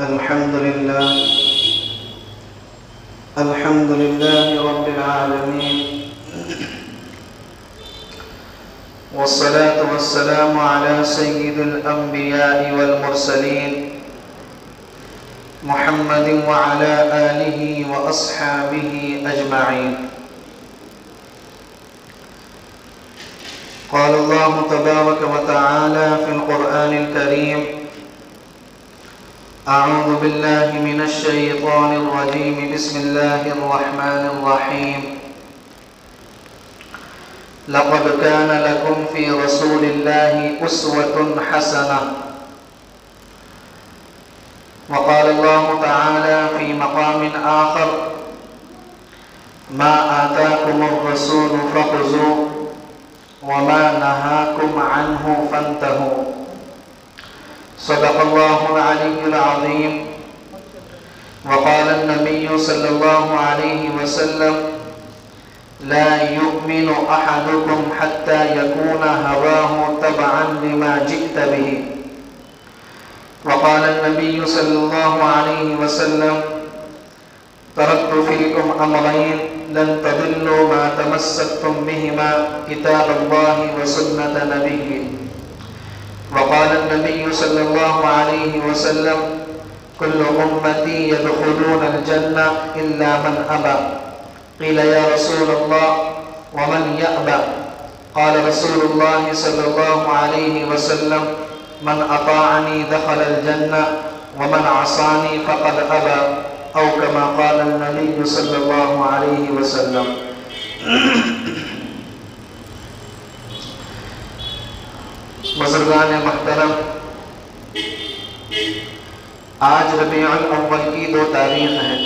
الحمد لله رب العالمين، والصلاة والسلام على سيد الأنبياء والمرسلين محمد وعلى آله وأصحابه أجمعين. قال الله تبارك وتعالى في القرآن الكريم: أعوذ بالله من الشيطان الرجيم، بسم الله الرحمن الرحيم. لقد كان لكم في رسول الله أسوة حسنة. وقال الله تعالى في مقام آخر: ما آتاكم الرسول فخذوه وما نهاكم عنه فانتهوا. صدق الله العلي العظيم. وقال النبي صلى الله عليه وسلم: لا يؤمن أحدكم حتى يكون هواه تبعا لما جئت به. وقال النبي صلى الله عليه وسلم: تركت فيكم أمرين لن تضلوا ما تمسكتم بهما، كتاب الله وسنة نبيه. وقال النبي صلى الله عليه وسلم: كل أمتي يدخلون الجنة إلا من أبى. قيل: يا رسول الله ومن يأبى؟ قال رسول الله صلى الله عليه وسلم: من أطاعني دخل الجنة ومن عصاني فقد أبى، أو كما قال النبي صلى الله عليه وسلم. بزرگان محترم، آج ربیع الاول کی 2 تاریخ ہے۔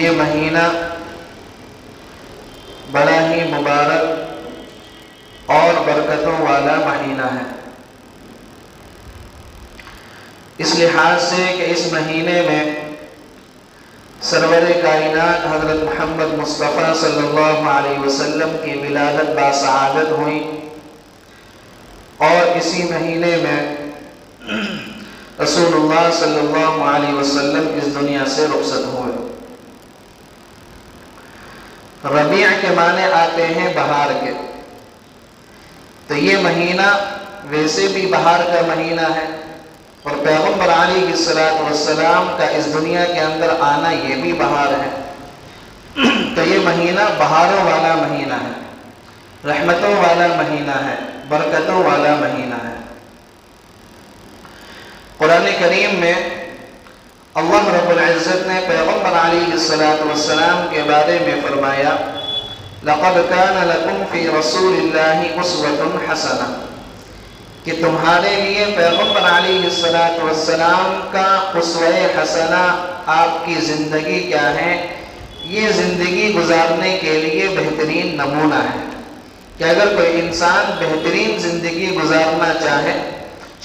یہ مہینہ بڑا ہی مبارک اور برکتوں والا مہینہ ہے، اس لحاظ سے کہ اس مہینے میں سرور کائنات حضرت محمد مصطفیٰ صلی اللہ علیہ وسلم کی ولادت باسعادت ہوئی، اور اسی مہینے میں رسول اللہ صلی اللہ علیہ وسلم اس دنیا سے رخصت ہوئے۔ ربیع کے معنی آتے ہیں بہار کے، تو یہ مہینہ ویسے بھی بہار کا مہینہ ہے، اور پیغمبر علیہ السلام کا اس دنیا کے اندر آنا یہ بھی بہار ہے، تو یہ مہینہ بہاروں والا مہینہ ہے، رحمتوں والا مہینہ ہے، برکتوں والا مہینہ ہے۔ قرآن کریم میں اللہ رب العزت نے پیغمبر علیہ السلام کے بارے میں فرمایا: لَقَدْ كَانَ لَكُمْ فِي رَسُولِ اللَّهِ أُسْوَةٌ حَسَنَةٌ، کہ تمہارے لیے پیغمبر علیہ السلام کا اسوہ حسنہ، آپ کی زندگی کیا ہے، یہ زندگی گزارنے کے لیے بہترین نمونہ ہے، کہ اگر کوئی انسان بہترین زندگی گزارنا چاہے،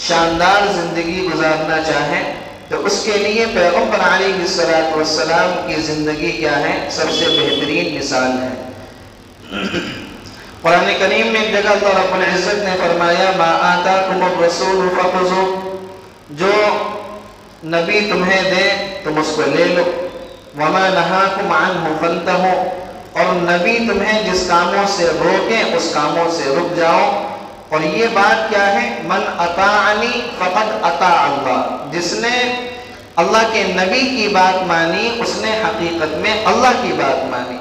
شاندار زندگی گزارنا چاہے، تو اس کے لیے پیغمبر علیہ السلام کی زندگی کیا ہے، سب سے بہترین مثال ہے۔ قرآن کریم میں ایک جگہ اللہ رب العزت نے فرمایا: ما آتاکم الرسول فخذوہ، جو نبی تمہیں دے تم اس کو لے لو، وما نہاکم عنہ فانتہوا، اور نبی تمہیں جس کاموں سے روکیں اس کاموں سے رک جاؤ۔ اور یہ بات کیا ہے؟ من اطاعنی فقد اطاع اللہ، جس نے اللہ کے نبی کی بات مانی اس نے حقیقت میں اللہ کی بات مانی۔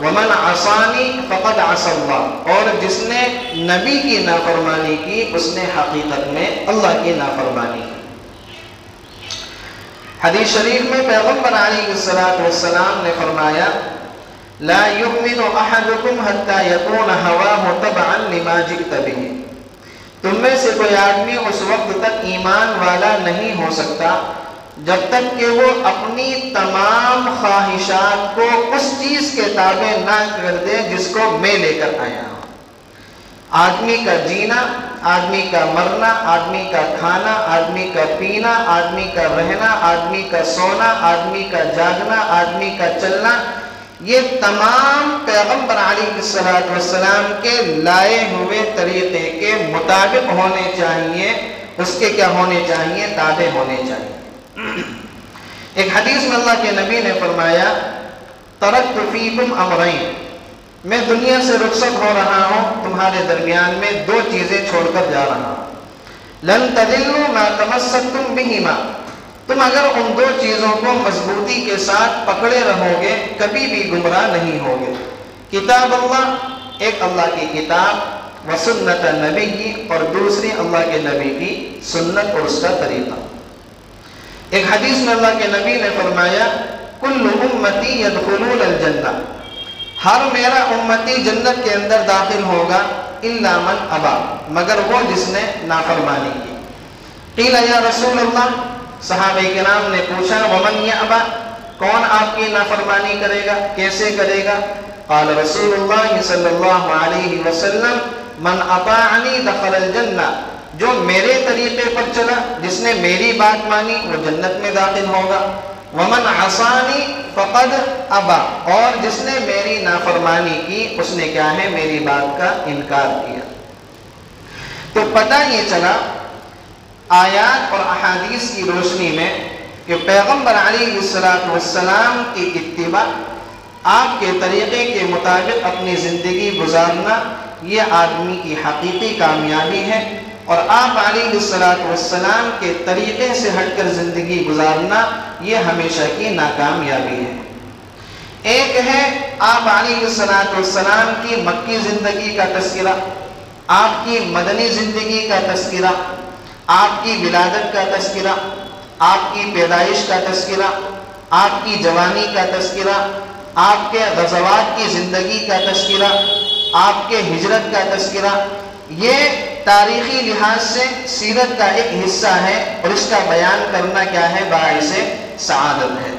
ومن عصانی فقد عصى اللہ، اور جس نے نبی کی نافرمانی کی اس نے حقیقت میں اللہ کی نافرمانی کی۔ حدیث شریف میں پیغمبر علیہ السلام نے فرمایا: لا يؤمن احدكم حتى يكون هواه تبعا لما جئت به، تم میں سے کوئی آدمی اس وقت تک ایمان والا نہیں ہو سکتا جب تک کہ وہ اپنی تمام خواہشات کو اس چیز کے تابع نہ کر دے جس کو میں لے کر آیا ہوں۔ آدمی کا جینا، آدمی کا مرنا، آدمی کا کھانا، آدمی کا پینا، آدمی کا رہنا، آدمی کا سونا، آدمی کا جاگنا، آدمی کا چلنا، یہ تمام پیغمبر علیہ السلام کے لائے ہوئے طریقے کے مطابق ہونے چاہیے، اس کے کیا ہونے چاہیے؟ تابع ہونے چاہیے۔ ایک حدیث میں اللہ کے نبی نے فرمایا ترکت فیکم امرین، میں دنیا سے رخصت ہو رہا ہوں، تمہارے درمیان میں دو چیزیں چھوڑ کر جا رہا ہوں۔ لن تضلوا ما تمسکتم بہما، تم اگر ان دو چیزوں کو مضبوطی کے ساتھ پکڑے رہو گے کبھی بھی گمراہ نہیں ہوگے۔ کتاب اللہ، ایک اللہ کی کتاب، و سنت نبی، اور دوسری اللہ کے نبی کی سنت اور اس کا طریقہ۔ ایک حدیث میں اللہ کے نبی نے فرمایا کل امتی یدخلون الجنہ، ہر میرا امتی جنت کے اندر داخل ہوگا الا من ابا، مگر وہ جس نے نافرمانی کی۔ قیل یا رسول اللہ، صحابہ کرام نے پوچھا ومن یابا، کون آپ کی نافرمانی کرے گا، کیسے کرے گا؟ قال رسول اللہ صلی اللہ علیہ وسلم من اطاعنی دخل الجنہ، جو میرے طریقے پر چلا، جس نے میری بات مانی وہ جنت میں داخل ہوگا۔ ومن عصانی فقد ابا، اور جس نے میری نافرمانی کی اس نے کیا ہے؟ میری بات کا انکار کیا۔ تو پتہ یہ چلا آیات اور احادیث کی روشنی میں کہ پیغمبر علیہ السلام کی اتباع، آپ کے طریقے کے مطابق اپنی زندگی گزارنا، یہ آدمی کی حقیقی کامیابی ہے، اور آپ علیہ السلام کے طریقے سے ہٹ کر زندگی گزارنا یہ ہمیشہ کی ناکامیابی ہے۔ ایک ہے آپ علیہ السلام کی مکی زندگی کا تذکرہ، آپ کی مدنی زندگی کا تذکرہ، آپ کی ولادت کا تذکرہ، آپ کی پیدائش کا تذکرہ، آپ کی جوانی کا تذکرہ، آپ کے غزوات کی زندگی کا تذکرہ، آپ کے ہجرت کا تذکرہ۔ یہ تاریخی لحاظ سے سیرت کا ایک حصہ ہے، اور اس کا بیان کرنا کیا ہے؟ باعث سعادت ہے۔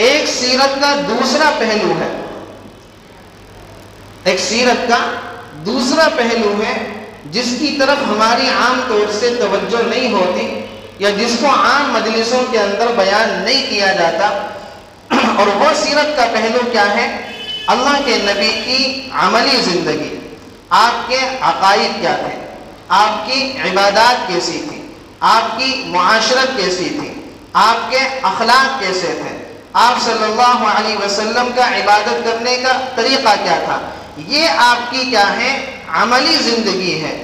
ایک سیرت کا دوسرا پہلو ہے، ایک سیرت کا دوسرا پہلو ہے جس کی طرف ہماری عام طور سے توجہ نہیں ہوتی، یا جس کو عام مجلسوں کے اندر بیان نہیں کیا جاتا، اور وہ سیرت کا پہلو کیا ہے؟ اللہ کے نبی کی عملی زندگی، آپ کے عقائد کیا تھے، آپ کی عبادات کیسی تھی، آپ کی معاشرت کیسی تھی، آپ کے اخلاق کیسے تھے، آپ صلی اللہ علیہ وسلم کا عبادت کرنے کا طریقہ کیا تھا، یہ آپ کی کیا ہے؟ عملی زندگی ہے۔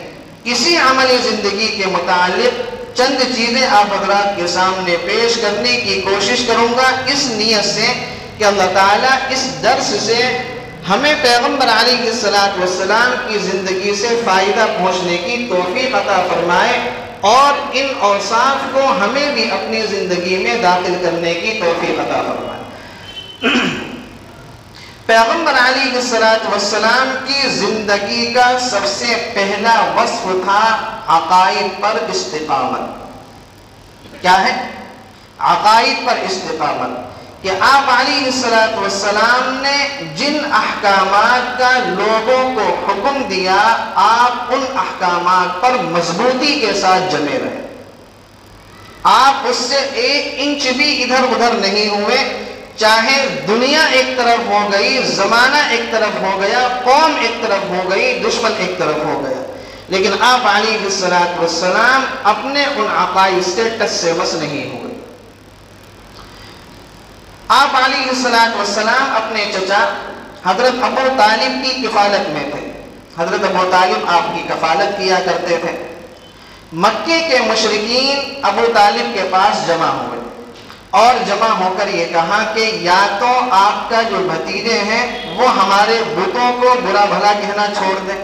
کسی عملی زندگی کے متعلق چند چیزیں آپ حضرات کے سامنے پیش کرنے کی کوشش کروں گا، اس نیت سے کہ اللہ تعالیٰ اس درس سے ہمیں پیغمبر علیہ السلام کی زندگی سے فائدہ پہنچنے کی توفیق عطا فرمائے، اور ان اوصاف کو ہمیں بھی اپنی زندگی میں داخل کرنے کی توفیق عطا فرمائے۔ پیغمبر علیہ السلام کی زندگی کا سب سے پہلا وصف تھا عقائد پر استقامت۔ کیا ہے؟ عقائد پر استقامت، کہ آپ علیہ السلام نے جن احکامات کا لوگوں کو حکم دیا، آپ ان احکامات پر مضبوطی کے ساتھ جمے رہے، آپ اس سے ایک انچ بھی ادھر ادھر نہیں ہوئے، چاہے دنیا ایک طرف ہو گئی، زمانہ ایک طرف ہو گیا، قوم ایک طرف ہو گئی، دشمن ایک طرف ہو گیا، لیکن آپ علیہ السلام اپنے ان عقائد سے ٹس سے مس نہیں ہوئے۔ آپ علیہ السلام اپنے چچا حضرت ابو طالب کی کفالت میں تھے، حضرت ابو طالب آپ کی کفالت کیا کرتے تھے۔ مکے کے مشرکین ابو طالب کے پاس جمع ہوئے، اور جمع ہو کر یہ کہا کہ یا تو آپ کا جو بھتیجے ہیں وہ ہمارے بتوں کو برا بھلا کہنا چھوڑ دیں،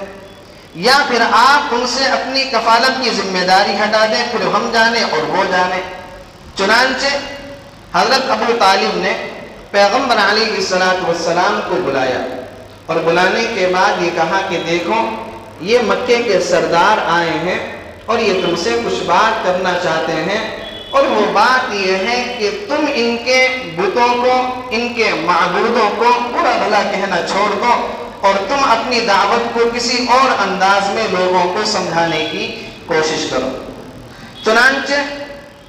یا پھر آپ ان سے اپنی کفالت کی ذمہ داری ہٹا دیں، پھر ہم جانے اور وہ جانے۔ چنانچہ حضرت ابو طالب نے پیغمبر علیہ السلام کو بلایا، اور بلانے کے بعد یہ کہا کہ دیکھو یہ مکے کے سردار آئے ہیں اور یہ تم سے کچھ بات کرنا چاہتے ہیں، اور وہ بات یہ ہے کہ تم ان کے بتوں کو، ان کے معبودوں کو برا بھلا کہنا چھوڑ دو، اور تم اپنی دعوت کو کسی اور انداز میں لوگوں کو سمجھانے کی کوشش کرو۔ چنانچہ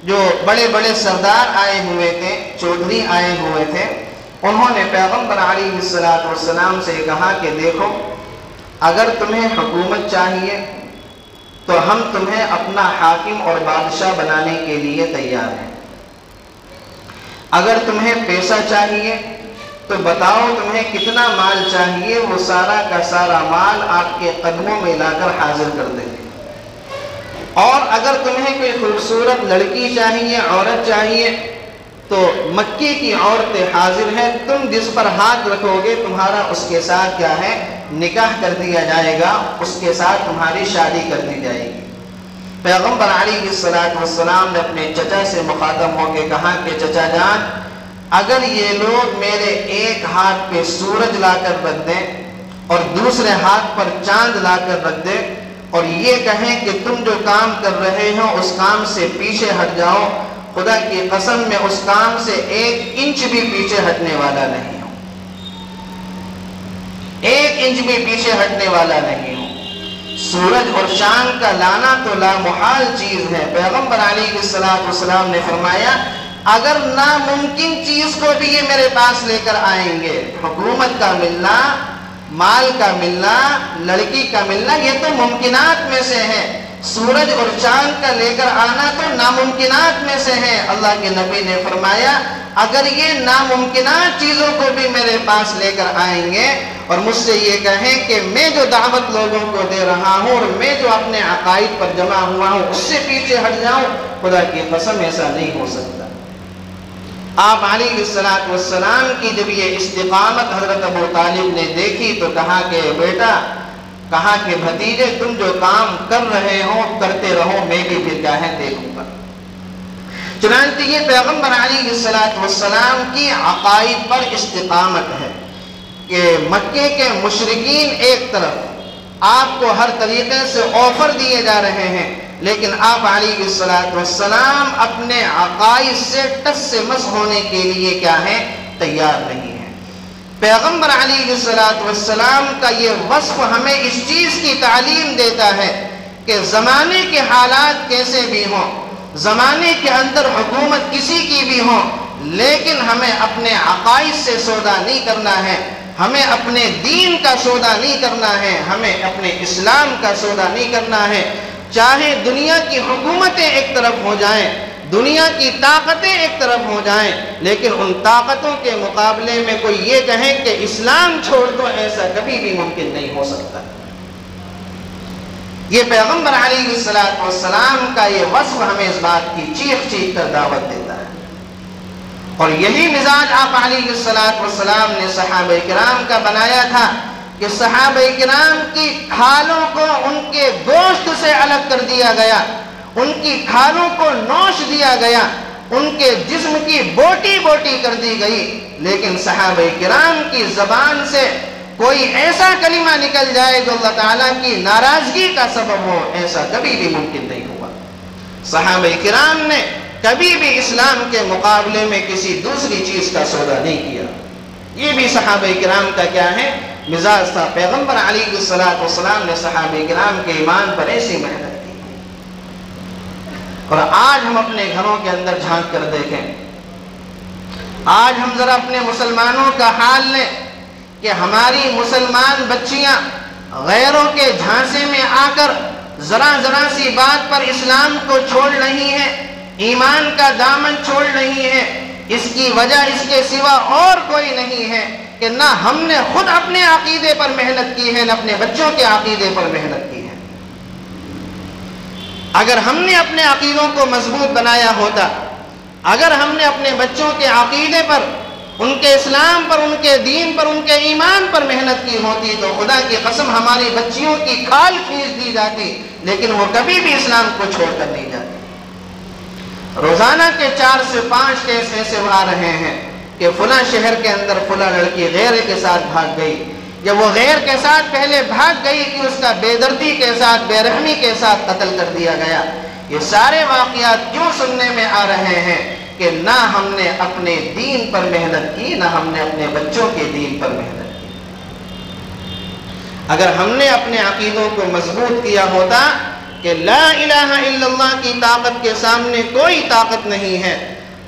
جو بڑے بڑے سردار آئے ہوئے تھے، چودھری آئے ہوئے تھے، انہوں نے پیغمبر علیہ السلام سے کہا کہ دیکھو اگر تمہیں حکومت چاہیے تو ہم تمہیں اپنا حاکم اور بادشاہ بنانے کے لیے تیار ہیں۔ اگر تمہیں پیسہ چاہیے تو بتاؤ تمہیں کتنا مال چاہیے، وہ سارا کا سارا مال آپ کے قدموں میں لا کر حاضر کر دیں گے۔ اور اگر تمہیں کوئی خوبصورت لڑکی چاہیے، عورت چاہیے، تو مکے کی عورتیں حاضر ہیں، تم جس پر ہاتھ رکھو گے تمہارا اس کے ساتھ کیا ہے، نکاح کر دیا جائے گا، اس کے ساتھ تمہاری شادی کر دی جائے گی۔ پیغمبر علیہ السلام نے اپنے چچا سے مخاطب ہو کے کہا کہ چچا جان، اگر یہ لوگ میرے ایک ہاتھ پہ سورج لا کر رکھ دیں اور دوسرے ہاتھ پر چاند لا کر رکھ دیں اور یہ کہیں کہ تم جو کام کر رہے ہو اس کام سے پیچھے ہٹ جاؤ، خدا کی قسم میں اس کام سے 1 انچ بھی پیچھے ہٹنے والا نہیں ہوں، 1 انچ بھی پیچھے ہٹنے والا نہیں ہوں۔ سورج اور چاند کا لانا تو لامحال چیز ہے۔ پیغمبر علیہ السلام نے فرمایا اگر ناممکن چیز کو بھی یہ میرے پاس لے کر آئیں گے، حکومت کا ملنا، مال کا ملنا، لڑکی کا ملنا، یہ تو ممکنات میں سے ہے، سورج اور چاند کا لے کر آنا تو ناممکنات میں سے ہے۔ اللہ کے نبی نے فرمایا اگر یہ ناممکنات چیزوں کو بھی میرے پاس لے کر آئیں گے اور مجھ سے یہ کہیں کہ میں جو دعوت لوگوں کو دے رہا ہوں اور میں جو اپنے عقائد پر جمع ہوا ہوں اس سے پیچھے ہٹ جاؤں، خدا کی قسم ایسا نہیں ہو سکتا۔ آپ علیہ السلام کی جب یہ استقامت حضرت ابو طالب نے دیکھی تو کہا کہ بیٹا، کہا کہ بھتیجے تم جو کام کر رہے ہو کرتے رہو، میں بھی پھر کیا ہے دیکھوں گا۔ چنانچہ یہ پیغمبر علیہ السلام کی عقائد پر استقامت ہے کہ مکے کے مشرکین ایک طرف آپ کو ہر طریقے سے آفر دیے جا رہے ہیں، لیکن آپ علیہ السلام اپنے عقائد سے ٹس سے مس ہونے کے لیے کیا ہے، تیار نہیں ہیں۔ پیغمبر علیہ السلام کا یہ وصف ہمیں اس چیز کی تعلیم دیتا ہے کہ زمانے کے حالات کیسے بھی ہوں، زمانے کے اندر حکومت کسی کی بھی ہو، لیکن ہمیں اپنے عقائد سے سودا نہیں کرنا ہے، ہمیں اپنے دین کا سودا نہیں کرنا ہے، ہمیں اپنے اسلام کا سودا نہیں کرنا ہے۔ چاہے دنیا کی حکومتیں ایک طرف ہو جائیں، دنیا کی طاقتیں ایک طرف ہو جائیں، لیکن ان طاقتوں کے مقابلے میں کوئی یہ کہے کہ اسلام چھوڑ دو، ایسا کبھی بھی ممکن نہیں ہو سکتا۔ یہ پیغمبر علیہ السلام کا یہ وصف ہمیں اس بات کی چیخ چیخ کر دعوت دیتا ہے، اور یہی مزاج آپ علیہ السلام نے صحابہ کرام کا بنایا تھا کہ صحابہ کرام کی کھالوں کو ان کے گوشت سے الگ کر دیا گیا، ان کی کھالوں کو نوش دیا گیا، ان کے جسم کی بوٹی بوٹی کر دی گئی، لیکن صحابہ کرام کی زبان سے کوئی ایسا کلمہ نکل جائے جو اللہ تعالیٰ کی ناراضگی کا سبب ہو، ایسا کبھی بھی ممکن نہیں ہوا۔ صحابہ کرام نے کبھی بھی اسلام کے مقابلے میں کسی دوسری چیز کا سودا نہیں کیا۔ یہ بھی صحابہ کرام کا کیا ہے، مزاج تھا۔ پیغمبر علیہ السلام نے صحابہ کرام کے ایمان پر ایسی محنت کی، اور آج ہم اپنے گھروں کے اندر جھانک کر دیکھیں، آج ہم ذرا اپنے مسلمانوں کا حال لیں کہ ہماری مسلمان بچیاں غیروں کے جھانسے میں آ کر ذرا سی بات پر اسلام کو چھوڑ رہی ہیں، ایمان کا دامن چھوڑ رہی ہیں۔ اس کی وجہ اس کے سوا اور کوئی نہیں ہے کہ نہ ہم نے خود اپنے عقیدے پر محنت کی ہے، نہ اپنے بچوں کے عقیدے پر محنت کی ہے۔ اگر ہم نے اپنے عقیدوں کو مضبوط بنایا ہوتا، اگر ہم نے اپنے بچوں کے عقیدے پر، ان کے اسلام پر، ان کے دین پر، ان کے ایمان پر محنت کی ہوتی تو خدا کی قسم ہماری بچیوں کی کھال کھینچ دی جاتی، لیکن وہ کبھی بھی اسلام کو چھوڑ کر نہیں جاتی۔ روزانہ کے 4 سے 5 کیس ایسے آ رہے ہیں کہ فلاں شہر کے اندر فلاں لڑکی غیر کے ساتھ بھاگ گئی، یا وہ غیر کے ساتھ پہلے بھاگ گئی کہ اس کا بے دردی کے ساتھ، بے رحمی کے ساتھ قتل کر دیا گیا۔ یہ سارے واقعات کیوں سننے میں آ رہے ہیں کہ نہ ہم نے اپنے دین پر محنت کی، نہ ہم نے اپنے بچوں کے دین پر محنت کی۔ اگر ہم نے اپنے عقیدوں کو مضبوط کیا ہوتا کہ لا الہ الا اللہ کی طاقت کے سامنے کوئی طاقت نہیں ہے،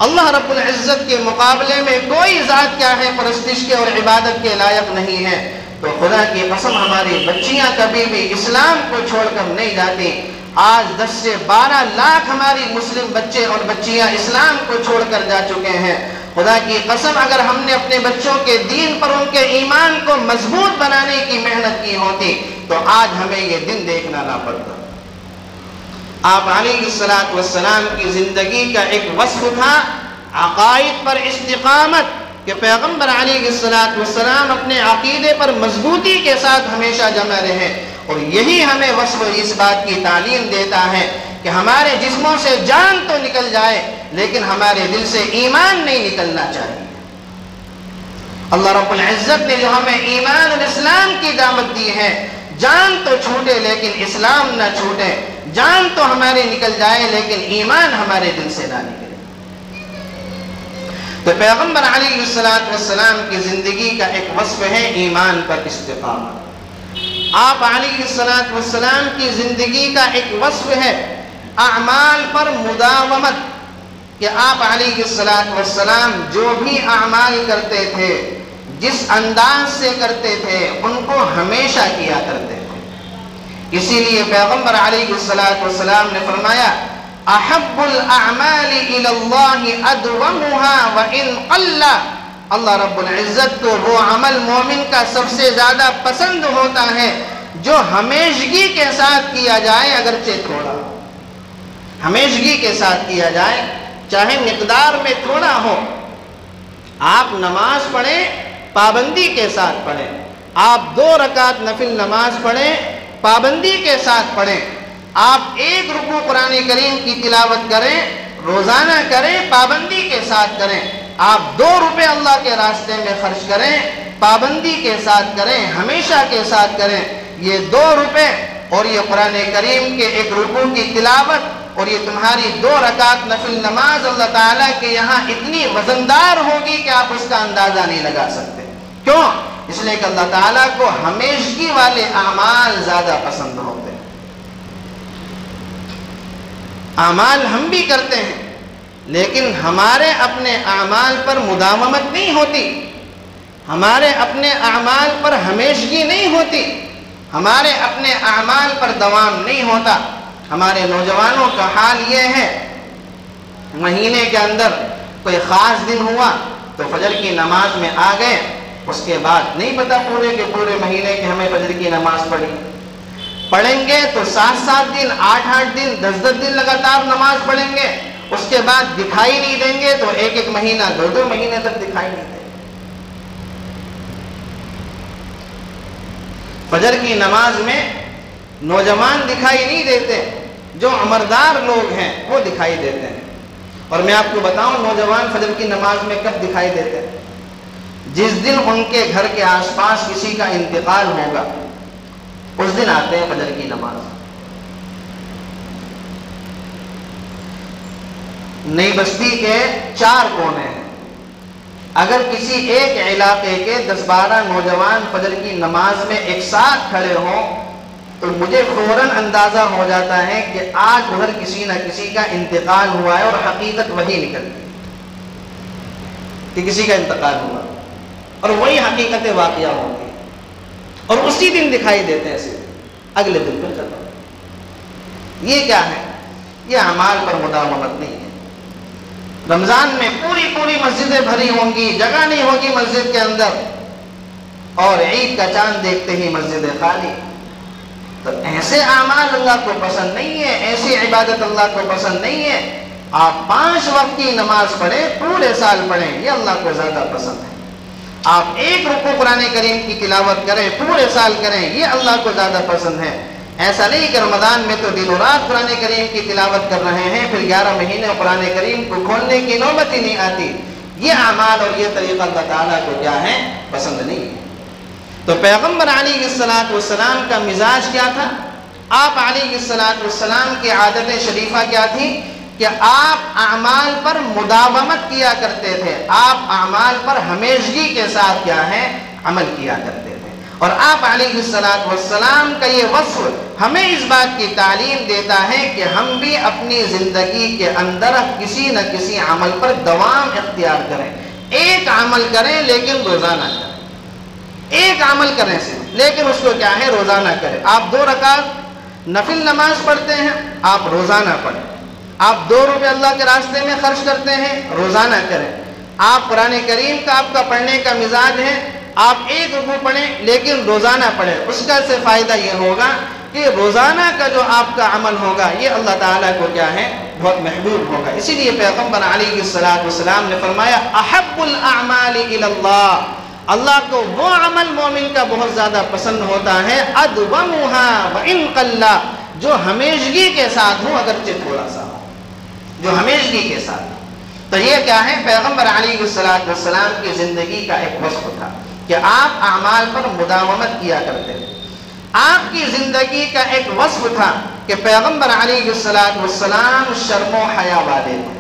اللہ رب العزت کے مقابلے میں کوئی ذات کیا ہے، پرستش کے اور عبادت کے لائق نہیں ہے، تو خدا کی قسم ہماری بچیاں کبھی بھی اسلام کو چھوڑ کر نہیں جاتی۔ آج 10 سے 12 لاکھ ہماری مسلم بچے اور بچیاں اسلام کو چھوڑ کر جا چکے ہیں۔ خدا کی قسم اگر ہم نے اپنے بچوں کے دین پر ان کے ایمان کو مضبوط بنانے کی محنت کی ہوتی تو آج ہمیں یہ دن دیکھنا نہ پڑتا۔ آپ علیہ السلام کی زندگی کا ایک وصف تھا عقائد پر استقامت، کہ پیغمبر علیہ السلام اپنے عقیدے پر مضبوطی کے ساتھ ہمیشہ جمع رہے، اور یہی ہمیں وصف اس بات کی تعلیم دیتا ہے کہ ہمارے جسموں سے جان تو نکل جائے لیکن ہمارے دل سے ایمان نہیں نکلنا چاہیے۔ اللہ رب العزت نے جو ہمیں ایمان اور اسلام کی دعوت دی ہے، جان تو چھوٹے لیکن اسلام نہ چھوٹے، جان تو ہمارے نکل جائے لیکن ایمان ہمارے دل سے نہ نکلے۔ تو پیغمبر علیہ السلام کی زندگی کا ایک وصف ہے ایمان پر استقامت۔ آپ علیہ السلام کی زندگی کا ایک وصف ہے اعمال پر مداومت، کہ آپ علیہ السلام جو بھی اعمال کرتے تھے، جس انداز سے کرتے تھے، ان کو ہمیشہ کیا کرتے تھے۔ اسی لیے پیغمبر علیہ السلام نے فرمایا احب الاعمال الى اللہ ادومها وان قل۔ اللہ رب العزت کو وہ عمل مومن کا سب سے زیادہ پسند ہوتا ہے جو ہمیشگی کے ساتھ کیا جائے، اگرچہ تھوڑا، ہمیشگی کے ساتھ کیا جائے چاہے مقدار میں تھوڑا ہو۔ آپ نماز پڑھیں پابندی کے ساتھ پڑھیں، آپ 2 رکعت نفل نماز پڑھیں پابندی کے ساتھ پڑھیں، آپ 1 رکوع قرآن کریم کی تلاوت کریں، روزانہ کریں، پابندی کے ساتھ کریں، آپ 2 روپے اللہ کے راستے میں خرچ کریں، پابندی کے ساتھ کریں، ہمیشہ کے ساتھ کریں۔ یہ 2 روپے اور یہ قرآن کریم کے 1 رکوع کی تلاوت اور یہ تمہاری 2 رکعت نفل نماز اللہ تعالیٰ کے یہاں اتنی وزندار ہوگی کہ آپ اس کا اندازہ نہیں لگا سکتے۔ کیوں؟ اس لیے کہ اللہ تعالیٰ کو ہمیشگی والے اعمال زیادہ پسند ہوتے ہیں۔ اعمال ہم بھی کرتے ہیں لیکن ہمارے اپنے اعمال پر مداومت نہیں ہوتی، ہمارے اپنے اعمال پر ہمیشگی نہیں ہوتی، ہمارے اپنے اعمال پر دوام نہیں ہوتا۔ ہمارے نوجوانوں کا حال یہ ہے، مہینے کے اندر کوئی خاص دن ہوا تو فجر کی نماز میں آ گئے، اس کے بعد نہیں پتا پورے کے پورے مہینے کے ہمیں فجر کی نماز پڑھی۔ پڑھیں گے تو 7 دن 8 دن 10 دن لگاتار نماز پڑھیں گے، اس کے بعد دکھائی نہیں دیں گے تو 1 مہینہ 2 مہینے تک دکھائی نہیں دیں گے۔ فجر کی نماز میں نوجوان دکھائی نہیں دیتے، جو عمردار لوگ ہیں وہ دکھائی دیتے ہیں۔ اور میں آپ کو بتاؤں نوجوان فجر کی نماز میں کب دکھائی دیتے ہیں؟ جس دن ان کے گھر کے آس پاس کسی کا انتقال ہوگا اس دن آتے ہیں فجر کی نماز۔ نئی بستی کے 4 کونے ہیں، اگر کسی ایک علاقے کے 10-12 نوجوان فجر کی نماز میں ایک ساتھ کھڑے ہوں تو مجھے فوراً اندازہ ہو جاتا ہے کہ آج ادھر کسی نہ کسی کا انتقال ہوا ہے، اور حقیقت وہی نکلتی کہ کسی کا انتقال ہوا اور وہی حقیقت واقعہ ہوتی ہے، اور اسی دن دکھائی دیتے ہیں، اگلے دن پھر ختم۔ یہ کیا ہے؟ یہ اعمال پر مداومت نہیں ہے۔ رمضان میں پوری مسجدیں بھری ہوں گی، جگہ نہیں ہوگی مسجد کے اندر، اور عید کا چاند دیکھتے ہی مسجدیں خالی۔ تو ایسے اعمال اللہ کو پسند نہیں ہے، ایسی عبادت اللہ کو پسند نہیں ہے۔ آپ 5 وقت کی نماز پڑھیں، پورے سال پڑھیں، یہ اللہ کو زیادہ پسند ہے۔ آپ 1 رکوع قرآن کریم کی تلاوت کریں، پورے سال کریں، یہ اللہ کو زیادہ پسند ہے۔ ایسا نہیں کہ رمضان میں تو دن و رات قرآن کریم کی تلاوت کر رہے ہیں، پھر 11 مہینے قرآن کریم کو کھولنے کی نوبت ہی نہیں آتی۔ یہ اعمال اور یہ طریقہ اللہ تعالیٰ کو کیا ہے؟ پسند نہیں ہے۔ تو پیغمبر علیہ السلام کا مزاج کیا تھا؟ آپ علیہ السلام کی عادت شریفہ کیا تھی؟ کہ آپ اعمال پر مداومت کیا کرتے تھے، آپ اعمال پر ہمیشگی کے ساتھ کیا ہے؟ عمل کیا کرتے تھے۔ اور آپ علیہ السلام کا یہ وصف ہمیں اس بات کی تعلیم دیتا ہے کہ ہم بھی اپنی زندگی کے اندر کسی نہ کسی عمل پر دوام اختیار کریں۔ ایک عمل کریں لیکن روزانہ کریں، ایک عمل کریں سے لیکن اس کو کیا ہے؟ روزانہ کریں۔ آپ 2 رکعت نفل نماز پڑھتے ہیں آپ روزانہ پڑھیں. آپ 2 روپے اللہ کے راستے میں خرچ کرتے ہیں روزانہ کریں. آپ قرآن کریم کا آپ کا پڑھنے کا مزاج ہے آپ 1 رکوع پڑھیں لیکن روزانہ پڑھیں. اس کا سے فائدہ یہ ہوگا کہ روزانہ کا جو آپ کا عمل ہوگا یہ اللہ تعالیٰ کو کیا ہے بہت محبوب ہوگا. اسی لیے پیغمبر علیہ السلام نے فرمایا احب الاعمال الی اللہ، اللہ کو وہ عمل مومن کا بہت زیادہ پسند ہوتا ہے ادومھا وان قل، جو ہمیشگی کے ساتھ ہو اگرچہ تھوڑا سا ہو، جو ہمیشگی کے ساتھ. تو یہ کیا ہے پیغمبر علیہ السلام کی زندگی کا ایک وصف تھا کہ آپ اعمال پر مداومت کیا کرتے تھے. آپ کی زندگی کا ایک وصف تھا کہ پیغمبر علیہ السلام شرم و حیا والے تھے.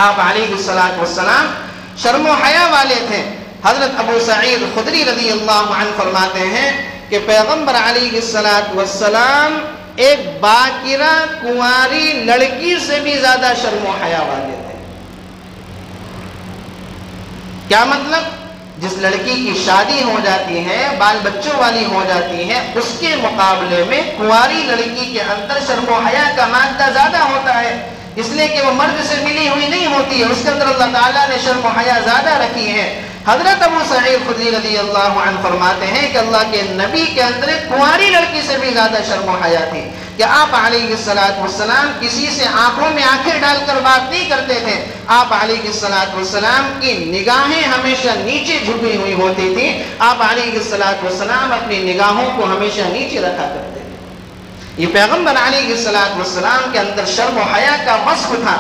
آپ علیہ السلام شرم و حیا والے تھے. حضرت ابو سعید خدری رضی اللہ عنہ فرماتے ہیں کہ پیغمبر علیہ السلام ایک باکرہ کنواری لڑکی سے بھی زیادہ شرم و حیا والے تھے. کیا مطلب؟ جس لڑکی کی شادی ہو جاتی ہے بال بچوں والی ہو جاتی ہے اس کے مقابلے میں کنواری لڑکی کے اندر شرم و حیا کا مادہ زیادہ ہوتا ہے، اس لیے کہ وہ مرد سے ملی ہوئی نہیں ہوتی ہے، اس کے اندر اللہ تعالیٰ نے شرم و حیا زیادہ رکھی ہے. حضرت ابو سعید خدری رضی اللہ عنہ فرماتے ہیں کہ اللہ کے نبی کے اندر کنواری لڑکی سے بھی زیادہ شرم و حیا تھی کہ آپ علیہ السلام کسی سے آنکھوں میں آنکھیں ڈال کر بات نہیں کرتے تھے. آپ علیہ السلام کی نگاہیں ہمیشہ نیچے جھکی ہوئی ہوتی تھی. آپ علیہ السلام اپنی نگاہوں کو ہمیشہ نیچے رکھا کرتے تھے. یہ پیغمبر علیہ السلام کے اندر شرم و حیا کا وصف تھا.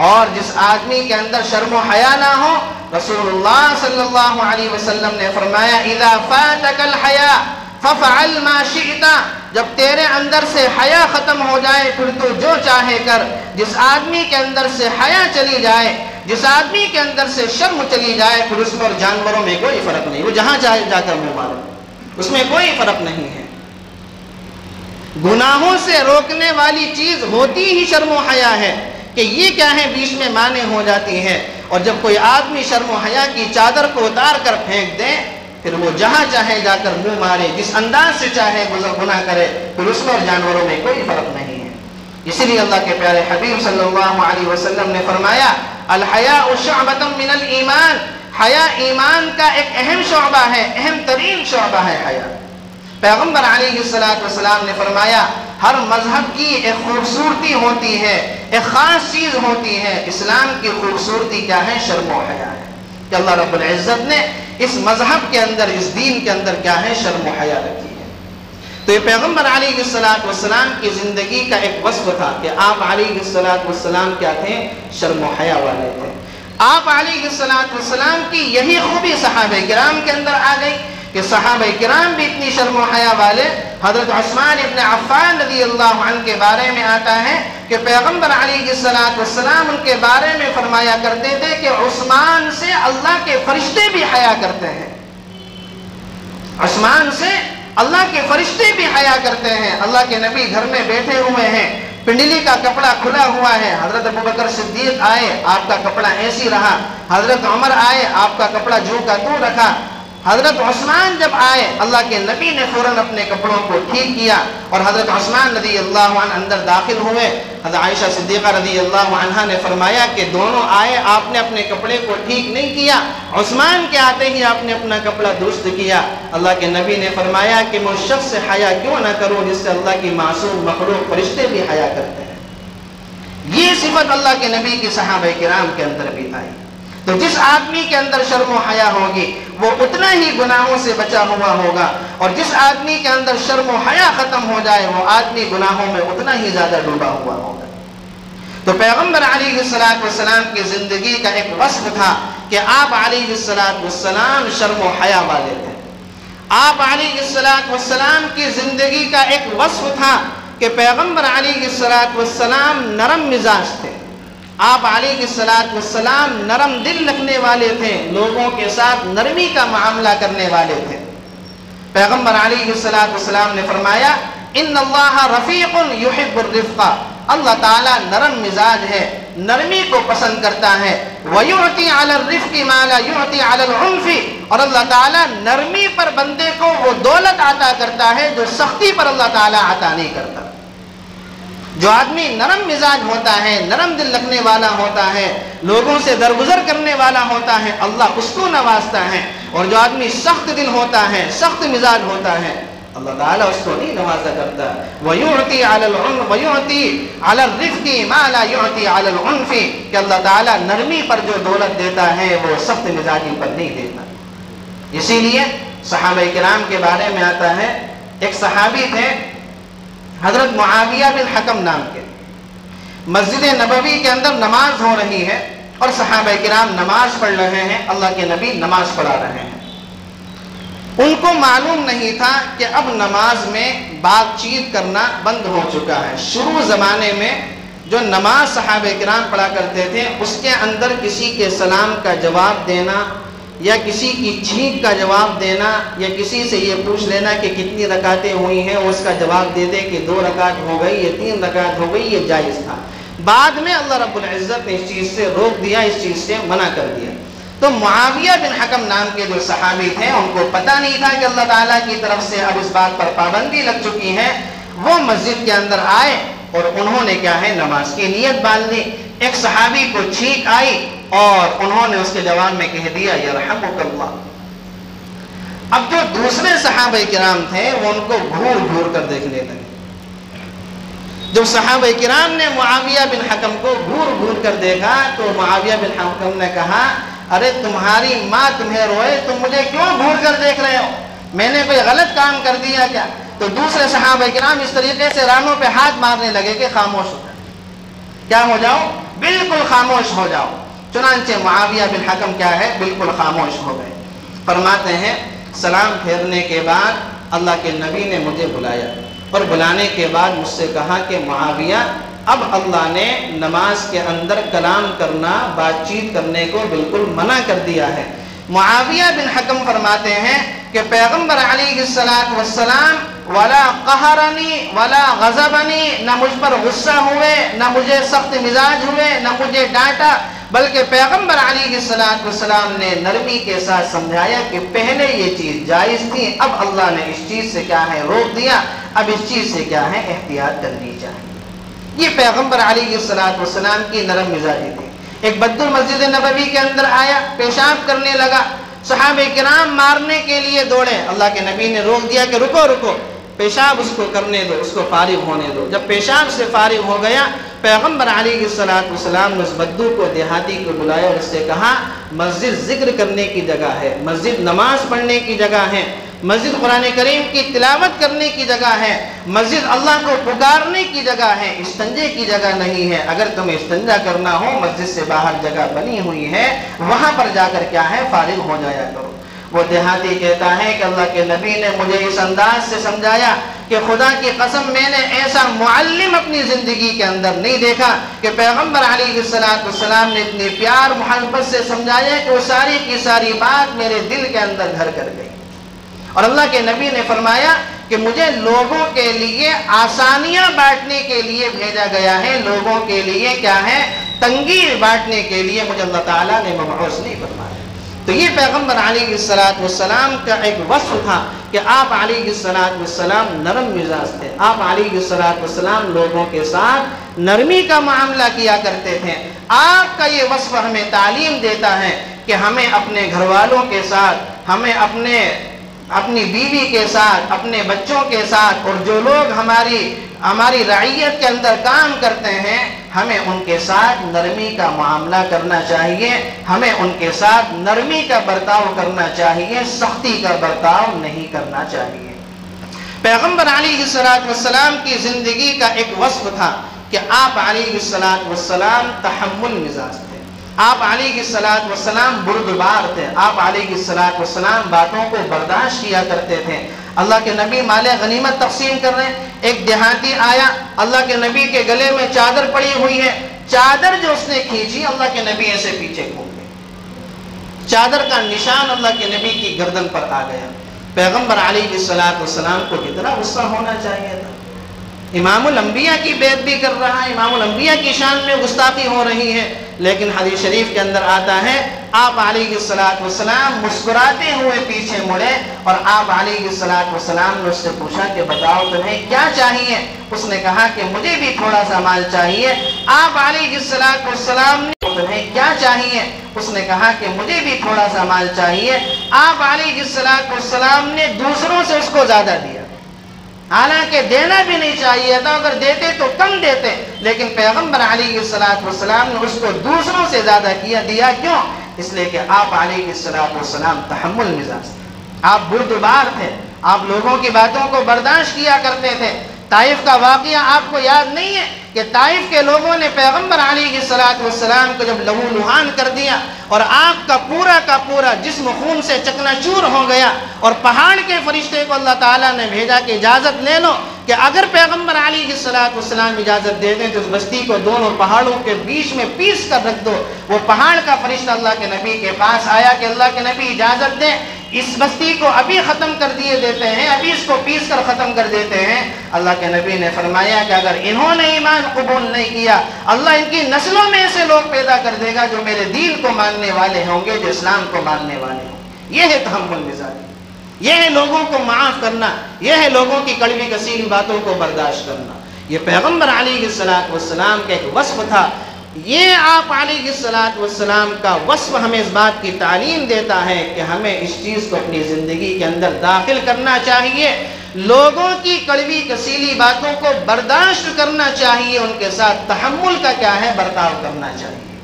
اور جس آدمی کے اندر شرم و حیا نہ ہو، رسول اللہ صلی اللہ علیہ وسلم نے فرمایا اذا فاتک الحیا ففعل ما شئت، جب تیرے اندر سے حیا ختم ہو جائے پھر تو جو چاہے کر. جس آدمی کے اندر سے حیا چلی جائے، جس آدمی کے اندر سے شرم چلی جائے، پھر اس پر جانوروں میں کوئی فرق نہیں، وہ جہاں چاہے جا کر منہ مارے، اس میں کوئی فرق نہیں ہے. گناہوں سے روکنے والی چیز ہوتی ہی شرم و حیا ہے کہ یہ کیا ہے بیچ میں مانے ہو جاتی ہے. اور جب کوئی آدمی شرم و حیا کی چادر کو اتار کر پھینک دے پھر وہ جہاں چاہے جا کر منہ مارے، جس انداز سے چاہے گناہ کرے، پھر اس میں اور جانوروں میں کوئی فرق نہیں ہے. اسی لیے اللہ کے پیارے حبیب صلی اللہ علیہ وسلم نے فرمایا الحیاء شعبۃ من الایمان، حیا ایمان کا ایک اہم شعبہ ہے، اہم ترین شعبہ ہے حیا. پیغمبر علیہ السلام نے فرمایا ہر مذہب کی ایک خوبصورتی ہوتی ہے، ایک خاص چیز ہوتی ہے. اسلام کی خوبصورتی کیا ہے؟ شرم و حیا ہے کہ اللہ رب العزت نے اس مذہب کے اندر، اس دین کے اندر کیا ہے؟ شرم و حیا رکھی ہے. تو یہ پیغمبر علیہ السلام کی زندگی کا ایک وصف تھا کہ آپ علیہ السلام کیا تھے؟ شرم و حیا والے تھے. آپ علیہ السلام کی یہی خوبی صحابہ کرام کے اندر آ گئی کہ صحابہ کرام بھی اتنی شرم و حیا والے. حضرت عثمان ابن عفان رضی اللہ عنہ کے بارے میں آتا ہے کہ پیغمبر علیہ السلام ان کے بارے میں فرمایا کرتے تھے کہ عثمان سے اللہ کے فرشتے بھی حیا کرتے ہیں. عثمان سے اللہ کے فرشتے بھی حیا کرتے ہیں. اللہ کے نبی گھر میں بیٹھے ہوئے ہیں، پنڈلی کا کپڑا کھلا ہوا ہے. حضرت ابوبکر صدیق آئے، آپ کا کپڑا ایسی رہا. حضرت عمر آئے، آپ کا کپڑا جو کا تو رکھا. حضرت عثمان جب آئے اللہ کے نبی نے فوراً اپنے کپڑوں کو ٹھیک کیا اور حضرت عثمان رضی اللہ عنہ اندر داخل ہوئے. حضرت عائشہ صدیقہ رضی اللہ عنہا نے فرمایا کہ دونوں آئے، آپ نے اپنے کپڑے کو ٹھیک نہیں کیا، عثمان کے آتے ہی آپ نے اپنا کپڑا درست کیا. اللہ کے نبی نے فرمایا کہ میں اس شخص سے حیا کیوں نہ کروں جس سے اللہ کی معصوم مخلوق فرشتے بھی حیا کرتے ہیں. یہ صفت اللہ کے نبی کی صحابہ کرام کے اندر بھی آئی. تو جس آدمی کے اندر شرم و حیا ہوگی وہ اتنا ہی گناہوں سے بچا ہوا ہوگا، اور جس آدمی کے اندر شرم و حیا ختم ہو جائے وہ آدمی گناہوں میں اتنا ہی زیادہ ڈوبا ہوا ہوگا. تو پیغمبر علیہ السلام کی زندگی کا ایک وصف تھا کہ آپ علیہ السلام شرم و حیا والے تھے. آپ علیہ السلام کی زندگی کا ایک وصف تھا کہ پیغمبر علیہ السلام نرم مزاج تھے. آپ علیہ السلام نرم دل رکھنے والے تھے، لوگوں کے ساتھ نرمی کا معاملہ کرنے والے تھے. پیغمبر علیہ السلام نے فرمایا ان اللہ رفیق یحب الرفق، اللہ تعالیٰ نرم مزاج ہے، نرمی کو پسند کرتا ہے۔ وَيُعْتِي عَلَى الرِّفْقِ مَا لَا يُعْتِي عَلَى الْعُنْفِ، اور اللہ تعالیٰ نرمی پر بندے کو وہ دولت عطا کرتا ہے جو سختی پر اللہ تعالیٰ عطا نہیں کرتا۔ جو آدمی نرم مزاج ہوتا ہے، نرم دل رکھنے والا ہوتا ہے، لوگوں سے درگزر کرنے والا ہوتا ہے، اللہ اس کو نوازتا ہے۔ اور جو آدمی سخت دل ہوتا ہے، سخت مزاج ہوتا ہے، اللہ تعالیٰ اس کو نہیں نوازا کرتا۔ وَيُعْتِي عَلَى الرِّفْقِ مَا لَا يُعْتِي عَلَى الْعُنْفِ، کہ اللہ تعالیٰ نرمی پر جو دولت دیتا ہے وہ سخت مزاجی پر نہیں دیتا۔ اسی لیے صحابہ کرام کے بارے میں آتا ہے، ایک صحابی تھے حضرت معاویہ بن حکم نام کے، مسجد نبوی کے اندر نماز ہو رہی ہے اور صحابہ کرام نماز پڑھ رہے ہیں، اللہ کے نبی نماز پڑھا رہے ہیں۔ ان کو معلوم نہیں تھا کہ اب نماز میں بات چیت کرنا بند ہو چکا ہے۔ شروع زمانے میں جو نماز صحابہ کرام پڑھا کرتے تھے اس کے اندر کسی کے سلام کا جواب دینا یا کسی کی چھینک کا جواب دینا یا کسی سے یہ پوچھ لینا کہ کتنی رکعتیں ہوئی ہیں، اس کا جواب دے دے کہ 2 رکعت ہو گئی یا 3 رکعت ہو گئی، یہ جائز تھا۔ بعد میں اللہ رب العزت نے اس چیز سے روک دیا، اس چیز سے منع کر دیا۔ تو معاویہ بن حکم نام کے جو صحابی تھے ان کو پتہ نہیں تھا کہ اللہ تعالیٰ کی طرف سے اب اس بات پر پابندی لگ چکی ہے۔ وہ مسجد کے اندر آئے اور انہوں نے کیا ہے نماز کی نیت باندھ لی۔ ایک صحابی کو چھینک آئی اور انہوں نے اس کے جواب میں کہہ دیا یرحمک اللہ۔ اب جو دوسرے صحابہ کرام تھے وہ ان کو گھور گھور کر دیکھنے لگے۔ جب صحابہ کرام نے معاویہ بن حکم کو گھور گھور کر دیکھا تو معاویہ بن حکم نے کہا ارے تمہاری ماں تمہیں روئے، تم مجھے کیوں گھور کر دیکھ رہے ہو؟ میں نے کوئی غلط کام کر دیا کیا؟ تو دوسرے صحابہ کرام اس طریقے سے رانوں پہ ہاتھ مارنے لگے کہ خاموش ہو جاؤ، کیا ہو جاؤ؟ بالکل خاموش ہو جاؤ۔ چنانچہ معاویہ بن حکم کیا ہے بالکل خاموش ہو گئے۔ فرماتے ہیں سلام پھیرنے کے بعد اللہ کے نبی نے مجھے بلایا اور بلانے کے بعد مجھ سے کہا کہ معاویہ اب اللہ نے نماز کے اندر کلام کرنا، بات چیت کرنے کو بالکل منع کر دیا ہے۔ معاویہ بن حکم فرماتے ہیں کہ پیغمبر علیہ السلام ولا قہرنی ولا غضبنی، نہ مجھ پر غصہ ہوئے، نہ مجھے سخت مزاج ہوئے، نہ مجھے ڈانٹا، بلکہ پیغمبر علیہ السلام نے نرمی کے ساتھ سمجھایا کہ پہلے یہ چیز جائز تھی، اب اللہ نے اس چیز سے کیا ہے روک دیا، اب اس چیز سے کیا ہے احتیاط کرنی چاہیے۔ یہ پیغمبر علیہ السلام کی نرم مزاجی تھی۔ ایک بدر مسجد نبوی کے اندر آیا، پیشاب کرنے لگا، صحابہ کرام مارنے کے لیے دوڑے، اللہ کے نبی نے روک دیا کہ رکو رکو، پیشاب اس کو کرنے دو، اس کو فارغ ہونے دو۔ جب پیشاب سے فارغ ہو گیا پیغمبر علیہ السلام نے اس بدو کو، دیہاتی کو بلایا اور اس سے کہا مسجد ذکر کرنے کی جگہ ہے، مسجد نماز پڑھنے کی جگہ ہے، مسجد قرآن کریم کی تلاوت کرنے کی جگہ ہے، مسجد اللہ کو پکارنے کی جگہ ہے، استنجے کی جگہ نہیں ہے۔ اگر تمہیں استنجا کرنا ہو مسجد سے باہر جگہ بنی ہوئی ہے، وہاں پر جا کر کیا ہے فارغ ہو جایا کرو۔ وہ دیہاتی کہتا ہے کہ اللہ کے نبی نے مجھے اس انداز سے سمجھایا کہ خدا کی قسم میں نے ایسا معلم اپنی زندگی کے اندر نہیں دیکھا کہ پیغمبر علیہ السلام نے اتنی پیار محبت سے سمجھایا کہ وہ ساری کی ساری بات میرے دل کے اندر گھر کر گئی۔ اور اللہ کے نبی نے فرمایا کہ مجھے لوگوں کے لیے آسانیاں بانٹنے کے لیے بھیجا گیا ہے، لوگوں کے لیے کیا ہے تنگی بانٹنے کے لیے مجھے اللہ تعالیٰ نے مبعوث نہیں فرمایا۔ تو یہ پیغمبر علیہ السلام کا ایک وصف تھا کہ آپ علیہ السلام نرم مزاج تھے، آپ علیہ السلام لوگوں کے ساتھ نرمی کا معاملہ کیا کرتے تھے۔ آپ کا یہ وصف ہمیں تعلیم دیتا ہے کہ ہمیں اپنے گھر والوں کے ساتھ، ہمیں اپنی بیوی کے ساتھ، اپنے بچوں کے ساتھ، اور جو لوگ ہماری رعیت کے اندر کام کرتے ہیں، ہمیں ان کے ساتھ نرمی کا معاملہ کرنا چاہیے، ہمیں ان کے ساتھ نرمی کا برتاؤ کرنا چاہیے، سختی کا برتاؤ نہیں کرنا چاہیے۔ پیغمبر علیہ السلام کی زندگی کا ایک وصف تھا کہ آپ علیہ السلام تحمل مزاج تھے، آپ علیہ السلام بردبار تھے، آپ علیہ السلام باتوں کو برداشت کیا کرتے تھے۔ اللہ کے نبی مال غنیمت تقسیم کر رہے ہیں، ایک دیہاتی آیا، اللہ کے نبی کے گلے میں چادر پڑی ہوئی ہے، چادر جو اس نے کھینچی اللہ کے نبی ایسے پیچھے گھوم گئے، چادر کا نشان اللہ کے نبی کی گردن پر آ گیا۔ پیغمبر علیہ السلام کو کتنا غصہ ہونا چاہیے تھا، امام الانبیاء کی بیعت بھی کر رہا ہے، امام الانبیاء کی شان میں گستاخی ہو رہی ہے، لیکن حدیث شریف کے اندر آتا ہے آپ علیہ السلام مسکراتے ہوئے پیچھے مڑے اور آپ علیہ السلام نے اس سے پوچھا کہ بتاؤ تمہیں کیا چاہیے؟ اس نے کہا کہ مجھے بھی تھوڑا سا مال چاہیے۔ آپ علیہ السلام نے تمہیں کیا چاہیے؟ اس نے کہا کہ مجھے بھی تھوڑا سا مال چاہیے۔ آپ علیہ السلام نے دوسروں سے اس کو زیادہ دیا، حالانکہ دینا بھی نہیں چاہیے تھا، اگر دیتے تو کم دیتے، لیکن پیغمبر علیہ السلام نے اس کو دوسروں سے زیادہ دیا۔ کیوں؟ اس لیے کہ آپ علیہ السلام تحمل مزاج تھے، آپ بردبار تھے، آپ لوگوں کی باتوں کو برداشت کیا کرتے تھے۔ طائف کا واقعہ آپ کو یاد نہیں ہے کہ طائف کے لوگوں نے پیغمبر علیہ السلام کو جب لہو لہان کر دیا اور آپ کا پورا جسم خون سے چکنا چور ہو گیا، اور پہاڑ کے فرشتے کو اللہ تعالیٰ نے بھیجا کہ اجازت لے لو کہ اگر پیغمبر علیہ السلام اجازت دے دیں تو اس بستی کو دونوں پہاڑوں کے بیچ میں پیس کر رکھ دو۔ وہ پہاڑ کا فرشتہ اللہ کے نبی کے پاس آیا کہ اللہ کے نبی اجازت دیں، اس بستی کو ابھی ختم کر دیتے ہیں، ابھی اس کو پیس کر ختم کر دیتے ہیں۔ اللہ کے نبی نے فرمایا کہ اگر انہوں نے ایمان قبول نہیں کیا، اللہ ان کی نسلوں میں ایسے لوگ پیدا کر دے گا جو میرے دین کو ماننے والے ہوں گے، جو اسلام کو ماننے والے ہوں گے۔ یہ ہے تحمل مزاجی، یہ ہے لوگوں کو معاف کرنا، یہ ہے لوگوں کی کڑوی کثیری باتوں کو برداشت کرنا۔ یہ پیغمبر علیہ السلام کا ایک وصف تھا۔ یہ آپ علیہ السلام کا وصف ہمیں اس بات کی تعلیم دیتا ہے کہ ہمیں اس چیز کو اپنی زندگی کے اندر داخل کرنا چاہیے، لوگوں کی کڑوی کثیری باتوں کو برداشت کرنا چاہیے، ان کے ساتھ تحمل کا کیا ہے برتاؤ کرنا چاہیے۔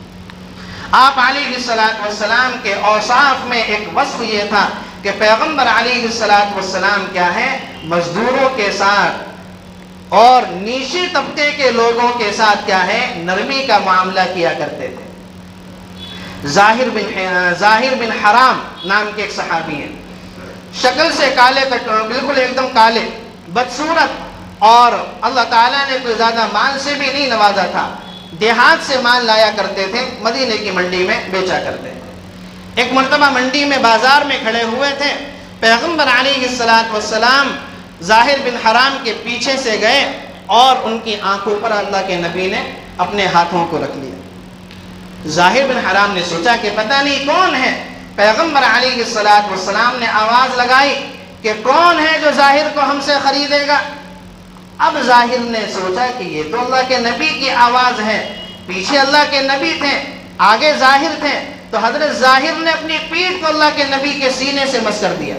آپ علیہ السلام کے اوصاف میں ایک وصف یہ تھا کہ پیغمبر علیہ السلام کیا ہے، مزدوروں کے ساتھ اور نیچے طبقے کے لوگوں کے ساتھ کیا ہے، نرمی کا معاملہ کیا کرتے تھے۔ ظاہر بن حرام نام کے ایک صحابی ہیں، شکل سے کالے، بالکل ایک دم کالے، بدصورت، اور اللہ تعالیٰ نے کوئی زیادہ مال سے بھی نہیں نوازا تھا، دیہات سے مال لایا کرتے تھے، مدینے کی منڈی میں بیچا کرتے تھے۔ ایک مرتبہ منڈی میں بازار میں کھڑے ہوئے تھے، پیغمبر علیہ السلام ظاہر بن حرام کے پیچھے سے گئے اور ان کی آنکھوں پر اللہ کے نبی نے اپنے ہاتھوں کو رکھ لیا۔ ظاہر بن حرام نے سوچا کہ پتہ نہیں کون ہے، پیغمبر علیہ السلام نے آواز لگائی کہ کون ہے جو ظاہر کو ہم سے خریدے گا؟ اب ظاہر نے سوچا کہ یہ تو اللہ کے نبی کی آواز ہے، پیچھے اللہ کے نبی تھے، آگے ظاہر تھے، تو حضرت ظاہر نے اپنی پیٹھ کو اللہ کے نبی کے سینے سے مس کر دیا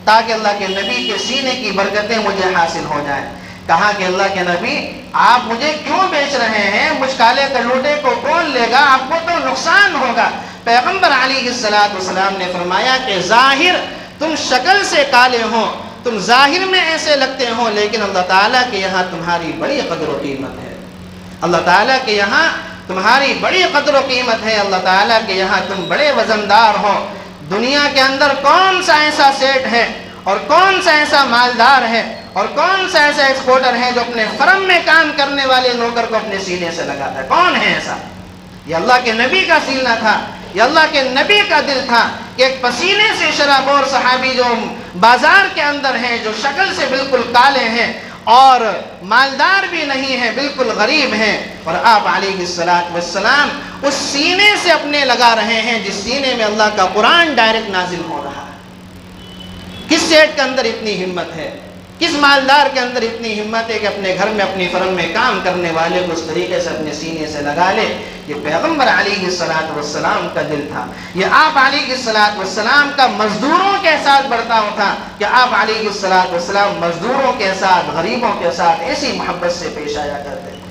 تاکہ اللہ کے نبی کے سینے کی برکتیں مجھے حاصل ہو جائیں۔ کہا کہ اللہ کے نبی آپ مجھے کیوں بیچ رہے ہیں؟ مجھ کالے کلوٹے کو کون لے گا؟ آپ کو تو نقصان ہوگا۔ پیغمبر علیہ السلام نے فرمایا کہ ظاہر تم شکل سے کالے ہو، تم ظاہر میں ایسے لگتے ہو، لیکن اللہ تعالیٰ کے یہاں تمہاری بڑی قدر و قیمت ہے، اللہ تعالیٰ کے یہاں تمہاری بڑی قدر و قیمت ہے، اللہ تعالیٰ کے یہاں تم بڑے وزندار ہو۔ دنیا کے اندر کون سا ایسا سیٹ ہے اور کون سا ایسا مالدار ہے اور کون سا ایسا ایکسپورٹر ہے جو اپنے فرم میں کام کرنے والے نوکر کو اپنے سینے سے لگاتا ہے؟ کون ہے ایسا؟ یہ اللہ کے نبی کا سینہ تھا، یہ اللہ کے نبی کا دل تھا کہ ایک پسینے سے شرابور صحابی جو بازار کے اندر ہیں، جو شکل سے بالکل کالے ہیں اور مالدار بھی نہیں ہیں، بالکل غریب ہیں، اور آپ علیہ السلام اس سینے سے اپنے لگا رہے ہیں جس سینے میں اللہ کا قرآن ڈائریکٹ نازل ہو رہا ہے۔ کس سیٹ کے اندر اتنی ہمت ہے؟ کس مالدار کے اندر اتنی ہمت ہے کہ اپنے گھر میں اپنی فرم میں کام کرنے والے کو اس طریقے سے اپنے سینے سے لگا لے؟ یہ پیغمبر علیہ السلام کا دل تھا، یہ آپ علیہ السلام کا مزدوروں کے ساتھ برتاؤ تھا کہ آپ علیہ السلام مزدوروں کے ساتھ، غریبوں کے ساتھ ایسی محبت سے پیش آیا کرتے تھے۔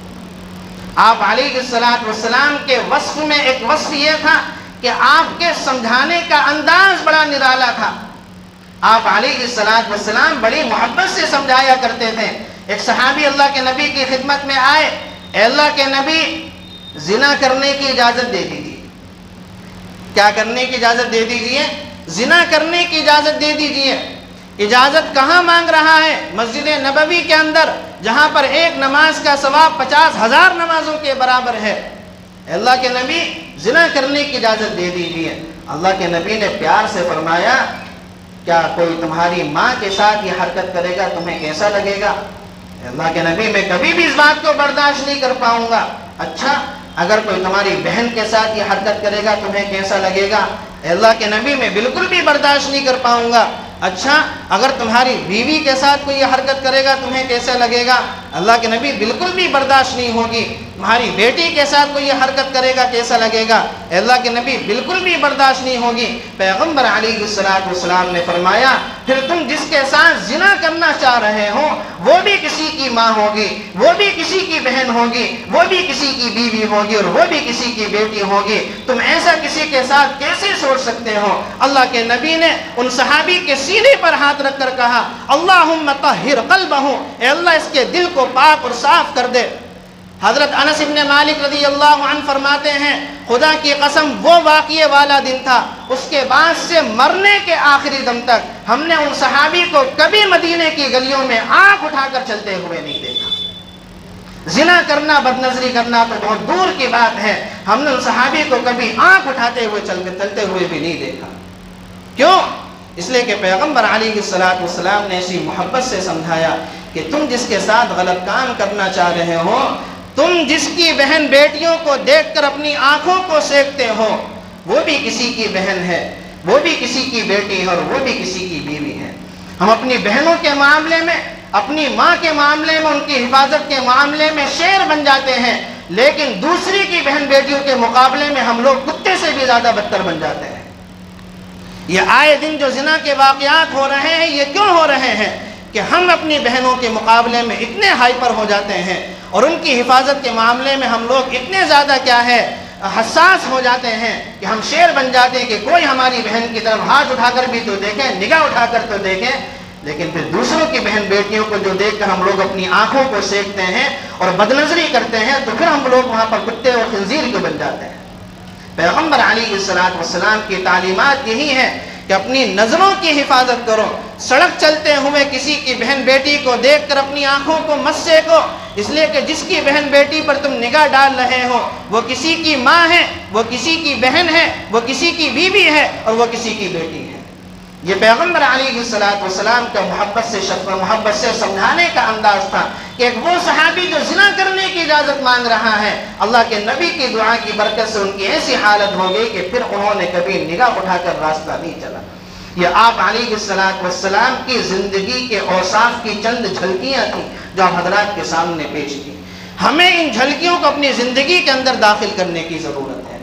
آپ علیہ السلام کے وصف میں ایک وصف یہ تھا کہ آپ کے سمجھانے کا انداز بڑا نرالا تھا۔ آپ علیہ السلام بڑی محبت سے سمجھایا کرتے تھے۔ ایک صحابی اللہ کے نبی کی خدمت میں آئے، اے اللہ کے نبی زنا کرنے کی اجازت دے دیجیے۔ کیا کرنے کی اجازت دے دیجیے؟ زنا کرنے کی اجازت دے دیجیے۔ اجازت کہاں مانگ رہا ہے؟ مسجد نبوی کے اندر، جہاں پر ایک نماز کا ثواب 50,000 نمازوں کے برابر ہے۔ اے اللہ کے نبی زنا کرنے کی اجازت دے دیجیے۔ اللہ کے نبی نے پیار سے فرمایا، کیا کوئی تمہاری ماں کے ساتھ یہ حرکت کرے گا تمہیں کیسا لگے گا؟ اللہ کے نبی میں کبھی بھی اس بات کو برداشت نہیں کر پاؤں گا۔ اچھا اگر کوئی تمہاری بہن کے ساتھ یہ حرکت کرے گا تمہیں کیسا لگے گا؟ اللہ کے نبی میں بالکل بھی برداشت نہیں کر پاؤں گا۔ اچھا اگر تمہاری بیوی کے ساتھ کوئی یہ حرکت کرے گا تمہیں کیسا لگے گا؟ اللہ کے نبی بالکل بھی برداشت نہیں ہوگی۔ تمہاری بیٹی کے ساتھ کوئی یہ حرکت کرے گا کیسا لگے گا؟ اللہ کے نبی بالکل بھی برداشت نہیں ہوگی۔ پیغمبر علیہ السلام نے فرمایا پھر تم جس کے ساتھ زنا کرنا چاہ رہے ہو وہ بھی کسی کی ماں ہوگی، وہ بھی کسی کی بہن ہوگی، وہ بھی کسی کی بیوی ہوگی اور وہ بھی کسی کی بیٹی ہوگی۔ تم ایسا کسی کے ساتھ کیسے سوچ سکتے ہو؟ اللہ کے نبی نے ان صحابی کے سینے پر ہاتھ رکھ کر کہا اللہم طہر قلبہ، اے اللہ اس کے دل کو پاک اور صاف کر دے۔ حضرت انس بن مالک رضی اللہ عنہ فرماتے ہیں خدا کی قسم وہ واقعے والا دن تھا، اس کے بعد سے مرنے کے آخری دم تک ہم نے ان صحابی کو کبھی مدینے کی گلیوں میں آنکھ اٹھا کر چلتے ہوئے نہیں دیکھا۔ زنا کرنا، بدنظری کرنا تو بہت دور کی بات ہے، ہم نے ان صحابی کو کبھی آنکھ اٹھاتے ہوئے چلتے ہوئے بھی نہیں دیکھا۔ کیوں؟ اس لیے کہ پیغمبر علیہ السلام نے ایسی محبت سے سمجھایا کہ تم جس کے ساتھ غلط کام کرنا چاہ رہے ہو، تم جس کی بہن بیٹیوں کو دیکھ کر اپنی آنکھوں کو سینکتے ہو وہ بھی کسی کی بہن ہے، وہ بھی کسی کی بیٹی ہے اور وہ بھی کسی کی بیوی ہے۔ ہم اپنی بہنوں کے معاملے میں، اپنی ماں کے معاملے میں، ان کی حفاظت کے معاملے میں شیر بن جاتے ہیں، لیکن دوسری کی بہن بیٹیوں کے مقابلے میں ہم لوگ کتے سے بھی زیادہ بدتر بن جاتے ہیں۔ یہ آئے دن جو زنا کے واقعات ہو رہے ہیں یہ کیوں ہو رہے ہیں؟ کہ ہم اپنی بہنوں کے مقابلے میں اتنے ہائپر ہو جاتے ہیں اور ان کی حفاظت کے معاملے میں ہم لوگ اتنے زیادہ کیا ہے حساس ہو جاتے ہیں کہ ہم شیر بن جاتے ہیں کہ کوئی ہماری بہن کی طرف ہاتھ اٹھا کر بھی تو دیکھیں، نگاہ اٹھا کر تو دیکھیں، لیکن پھر دوسروں کی بہن بیٹیوں کو جو دیکھ کر ہم لوگ اپنی آنکھوں کو سینکتے ہیں اور بدنظری کرتے ہیں تو پھر ہم لوگ وہاں پر کتے اور خنزیر کے بن جاتے ہیں۔ پیغمبر علیہ السلام کی تعلیمات یہی ہے کہ اپنی نظروں کی حفاظت کرو، سڑک چلتے ہوئے کسی کی بہن بیٹی کو دیکھ کر اپنی آنکھوں کو مت سینکو، اس لیے کہ جس کی بہن بیٹی پر تم نگاہ ڈال رہے ہو وہ کسی کی ماں ہے، وہ کسی کی بہن ہے، وہ کسی کی بیوی ہے اور وہ کسی کی بیٹی ہے۔ یہ پیغمبر علیہ السلام کا محبت سے سمجھانے کا انداز تھا کہ ایک وہ صحابی جو زنا کرنے کی اجازت مانگ رہا ہے، اللہ کے نبی کی دعا کی برکت سے ان کی ایسی حالت ہو گئی کہ پھر انہوں نے کبھی نگاہ اٹھا کر راستہ نہیں چلا۔ یہ آپ علیہ السلام کی زندگی کے اوصاف کی چند جھلکیاں تھیں جو آپ حضرات کے سامنے پیش کی۔ ہمیں ان جھلکیوں کو اپنی زندگی کے اندر داخل کرنے کی ضرورت ہے۔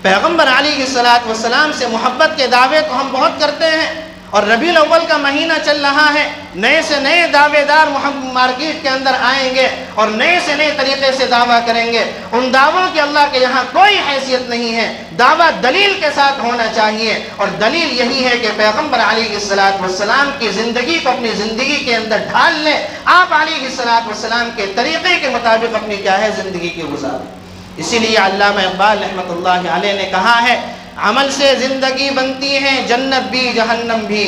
پیغمبر علیہ السلام سے محبت کے دعوے تو ہم بہت کرتے ہیں اور ربیع الاول کا مہینہ چل رہا ہے، نئے سے نئے دعوے دار مارکیٹ کے اندر آئیں گے اور نئے سے نئے طریقے سے دعویٰ کریں گے۔ ان دعووں کی اللہ کے یہاں کوئی حیثیت نہیں ہے، دعویٰ دلیل کے ساتھ ہونا چاہیے، اور دلیل یہی ہے کہ پیغمبر علیہ السلام کی زندگی کو اپنی زندگی کے اندر ڈھال لیں، آپ علیہ السلام کے طریقے کے مطابق اپنی کیا ہے زندگی کی گزاریں۔ اسی لیے علامہ اقبال رحمۃ اللہ علیہ نے کہا ہے عمل سے زندگی بنتی ہے جنت بھی جہنم بھی،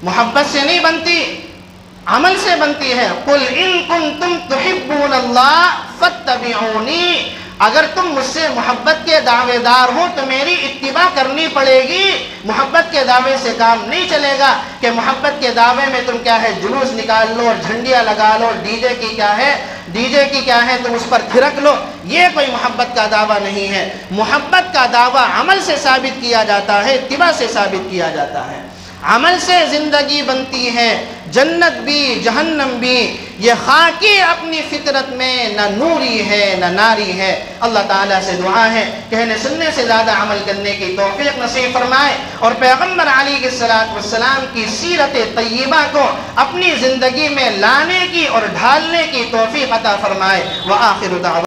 محبت سے نہیں بنتی، عمل سے بنتی ہے۔ قل ان کنتم تحبون اللہ فاتبعونی، اگر تم مجھ سے محبت کے دعوے دار ہو تو میری اتباع کرنی پڑے گی۔ محبت کے دعوے سے کام نہیں چلے گا کہ محبت کے دعوے میں تم کیا ہے جلوس نکال لو اور جھنڈیاں لگا لو، ڈی جے کی کیا ہے تم اس پر تھرک لو، یہ کوئی محبت کا دعویٰ نہیں ہے۔ محبت کا دعویٰ عمل سے ثابت کیا جاتا ہے، اتباع سے ثابت کیا جاتا ہے۔ عمل سے زندگی بنتی ہے جنت بھی جہنم بھی، یہ خاکی اپنی فطرت میں نہ نوری ہے نہ ناری ہے۔ اللہ تعالیٰ سے دعا ہے کہنے سننے سے زیادہ عمل کرنے کی توفیق نصیب فرمائے اور پیغمبر علیہ السلام کی سیرت طیبہ کو اپنی زندگی میں لانے کی اور ڈھالنے کی توفیق عطا فرمائے۔ وآخر دعوانا